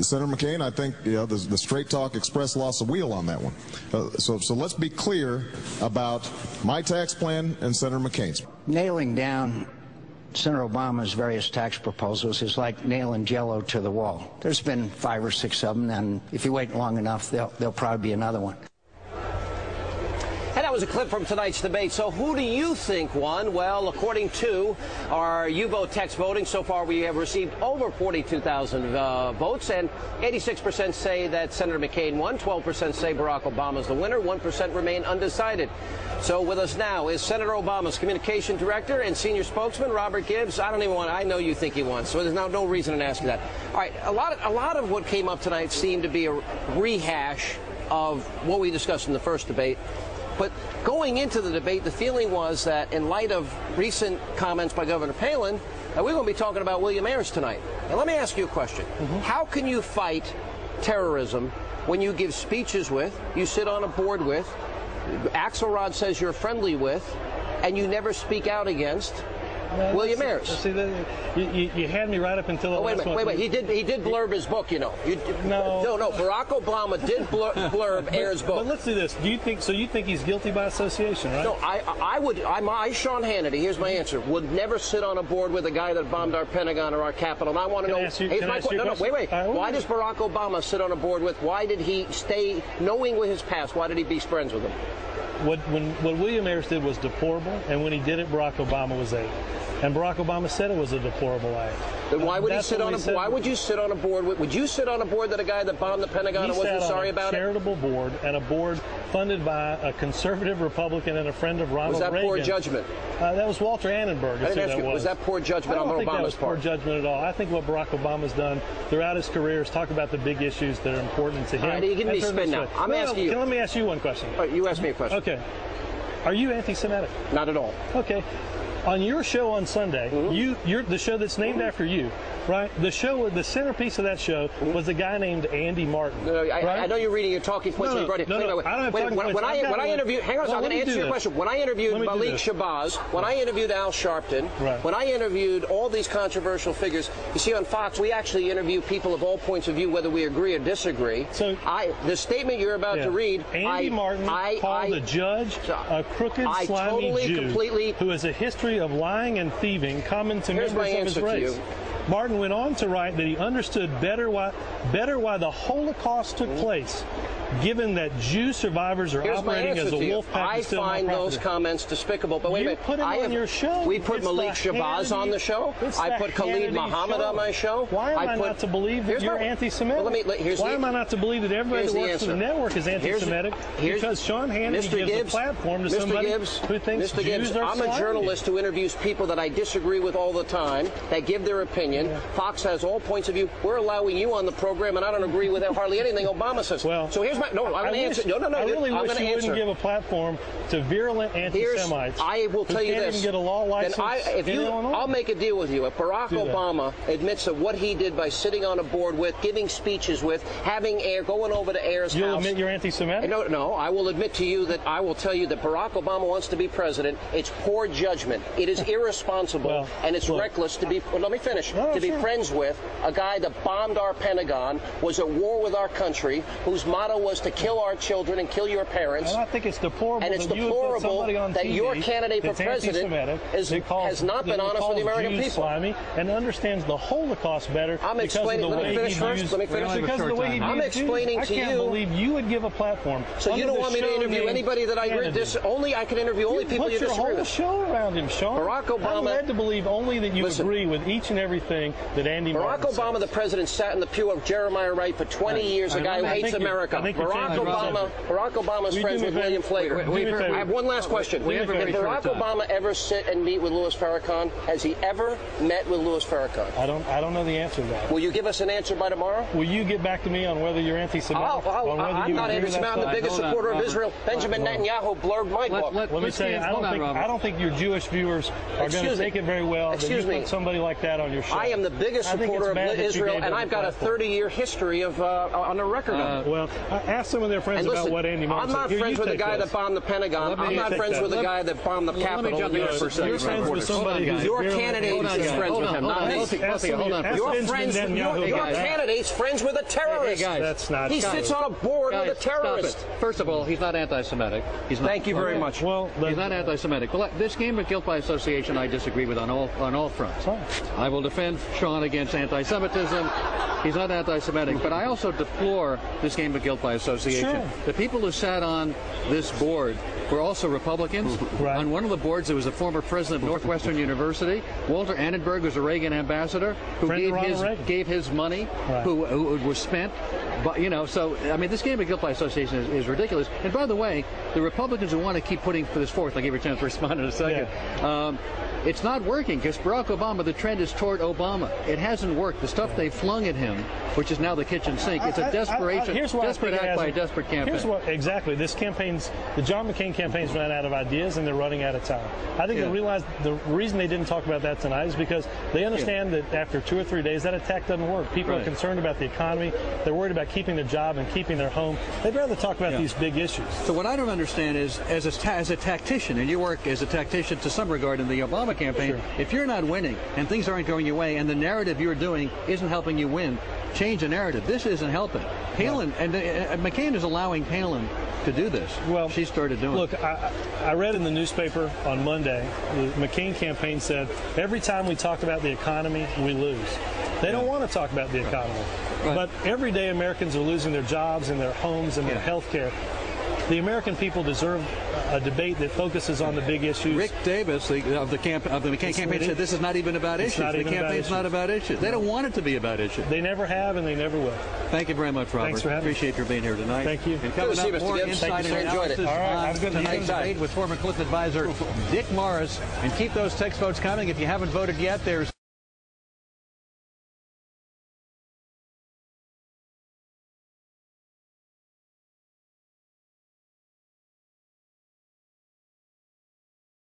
Senator McCain, I think the Straight Talk Express lost a wheel on that one. So let's be clear about my tax plan and Senator McCain's. Nailing down Senator Obama's various tax proposals is like nailing Jell-O to the wall. There's been 5 or 6 of them, and if you wait long enough, there'll probably be another one. And that was a clip from tonight's debate. So who do you think won? Well, according to our U-Vote text voting, so far we have received over 42,000 votes, and 86% say that Senator McCain won, 12% say Barack Obama's the winner, 1% remain undecided. So with us now is Senator Obama's communication director and senior spokesman, Robert Gibbs. I know you think he won, so there's no reason to ask you that. All right, a lot of what came up tonight seemed to be a rehash of what we discussed in the first debate. But going into the debate, the feeling was that in light of recent comments by Governor Palin, that we're going to be talking about William Ayers tonight. Now, let me ask you a question. How can you fight terrorism when you give speeches with, you sit on a board with, Axelrod says you're friendly with, and you never speak out against William Ayers? See, you had me right up until the last one. Wait. He did blurb his book, you know. No. Barack Obama did blurb Ayers' book. But let's do this. You think he's guilty by association, right? No, I, Sean Hannity, here's my answer, would never sit on a board with a guy that bombed our Pentagon or our Capitol. And I want to know. Wait. Why does Barack Obama sit on a board with? Why did he stay, knowing with his past? Why did he be friends with him? What William Ayers did was deplorable, and when he did it, Barack Obama was aided. And Barack Obama said it was a deplorable act. Then why would he sit on a? Why would you sit on a board? Would you sit on a board that a guy that bombed the Pentagon and wasn't sorry about it? He sat on a charitable board, and a board funded by a conservative Republican and a friend of Ronald Reagan. Was that poor judgment? That was Walter Annenberg. Was that poor judgment on Obama's part? I don't think that was poor judgment at all. I think what Barack Obama's done throughout his career is talk about the big issues that are important to him. All right, you give me spin now. I'm asking you. Let me ask you one question. All right, you ask me a question. Okay. Are you anti-Semitic? Not at all. Okay. On your show on Sunday, you're the show that's named after you, right? The centerpiece of that show was a guy named Andy Martin. I know you're reading your talking points. I don't have talking points. When I interviewed, hang on, I'm going to answer your question. When I interviewed Malik Shabazz, when I interviewed Al Sharpton, when I interviewed all these controversial figures, you see on Fox, we actually interview people of all points of view, whether we agree or disagree. So the statement you're about to read, Andy Martin called the judge a crooked, slimy Jew who has a history of lying and thieving common to members of his race. Martin went on to write that he understood better why the Holocaust took place, given that Jew survivors are operating as a wolf pack. I find those comments despicable. But wait a minute. Put him on your show. We put Malik Shabazz on the show. I put Khalid Muhammad on my show. Why am I not to believe that you're anti-Semitic? Why am I not to believe that everybody that works for the network is anti-Semitic? Because Sean Hannity gives a platform to somebody who thinks Jews are I'm a journalist who interviews people that I disagree with all the time, that give their opinion. Fox has all points of view. We're allowing you on the program, and I don't agree with hardly anything Obama says. Well, so here's my... No, I'm going to answer. No. I really wish you wouldn't give a platform to virulent anti-Semites. I will tell you this. Even get a law license I'll make a deal with you. If Barack Obama admits that what he did by sitting on a board with, giving speeches with, having going over to Ayers' house... You'll admit you're anti-Semitic? No. I will admit to you that I will tell you that Barack Obama wants to be president. It's poor judgment. It is irresponsible, and it's reckless to be... Well, let me finish. To be friends with a guy that bombed our Pentagon, was at war with our country, whose motto was to kill our children and kill your parents. And I think it's deplorable. And it's deplorable that your candidate for president has not been honest with the American people. Slimy and understands the Holocaust better. I'm explaining. Let me finish first. I'm explaining to you. I can't believe you would give a platform. So you don't want me to interview anybody that I can interview only people you disagree with. Put your whole show around him, Sean. Barack Obama. I'm led to believe only that you agree with each and everything that Andy Martin says. Barack Obama, the president, sat in the pew of Jeremiah Wright for 20 years, a guy who hates America. Barack Obama's friends with William Flager. I have one last question. Did Barack Obama ever sit and meet with Louis Farrakhan? Has he ever met with Louis Farrakhan? I don't know the answer to that. Will you give us an answer by tomorrow? Will you get back to me on whether you're anti-Semitic? I'm not anti-Semitic. I'm the biggest supporter of Israel. Benjamin Netanyahu blurbed my book. Let me say, I don't think your Jewish viewers are going to take it very well that you put somebody like that on your show. I am the biggest supporter of Israel, and I've got a 30-year history of on the record of it. Well, Ask some of their friends listen, about what Andy Martin said. I'm not friends with the guy that bombed the Pentagon. I'm not friends with the guy that bombed the Capitol. You're friends with somebody who's your candidate is friends with him, not me. Your candidate's friends with a terrorist. Hey, guys, that's not. He sits on a board with a terrorist. First of all, he's not anti-Semitic. Thank you very much. Well, he's not anti-Semitic. Well, this game of guilt by association, I disagree with on all fronts. I will defend Sean against anti-Semitism. He's not anti-Semitic, but I also deplore this game of guilt by association. Sure. The people who sat on this board were also Republicans. Right. On one of the boards, there was a former president of Northwestern University. Walter Annenberg was a Reagan ambassador who gave his money, right. who was spent. But, you know, so, I mean, this game of guilt by association is ridiculous. And by the way, the Republicans who want to keep putting this forth, I'll give you a chance to respond in a second. Yeah. It's not working because Barack Obama, the trend is toward Obama. It hasn't worked. The stuff they flung at him, which is now the kitchen sink, it's a desperate act by a desperate campaign. Exactly. The John McCain campaign's ran out of ideas and they're running out of time. I think they realized the reason they didn't talk about that tonight is because they understand that after 2 or 3 days, that attack doesn't work. People are concerned about the economy. They're worried about keeping their job and keeping their home. They'd rather talk about these big issues. So what I don't understand is, as a tactician, and you work as a tactician to some regard in the Obama campaign, if you're not winning and things aren't going your way and the narrative you're doing isn't helping you win, change the narrative. This isn't helping. Palin, and McCain is allowing Palin to do this. Well, she started doing it. Look, I read in the newspaper on Monday, the McCain campaign said, every time we talk about the economy, we lose. They don't want to talk about the economy. Right. But every day Americans are losing their jobs and their homes and their health care. The American people deserve a debate that focuses on the big issues. Rick Davis of the McCain campaign said this is not even about issues. The campaign's not about issues. They don't want it to be about issues. They never have and they never will. Thank you very much, Robert. Thanks for having me. Appreciate your being here tonight. Thank you. And coming up, more insight and analysis on tonight's debate with former Clinton advisor Dick Morris. And keep those text votes coming. If you haven't voted yet, there's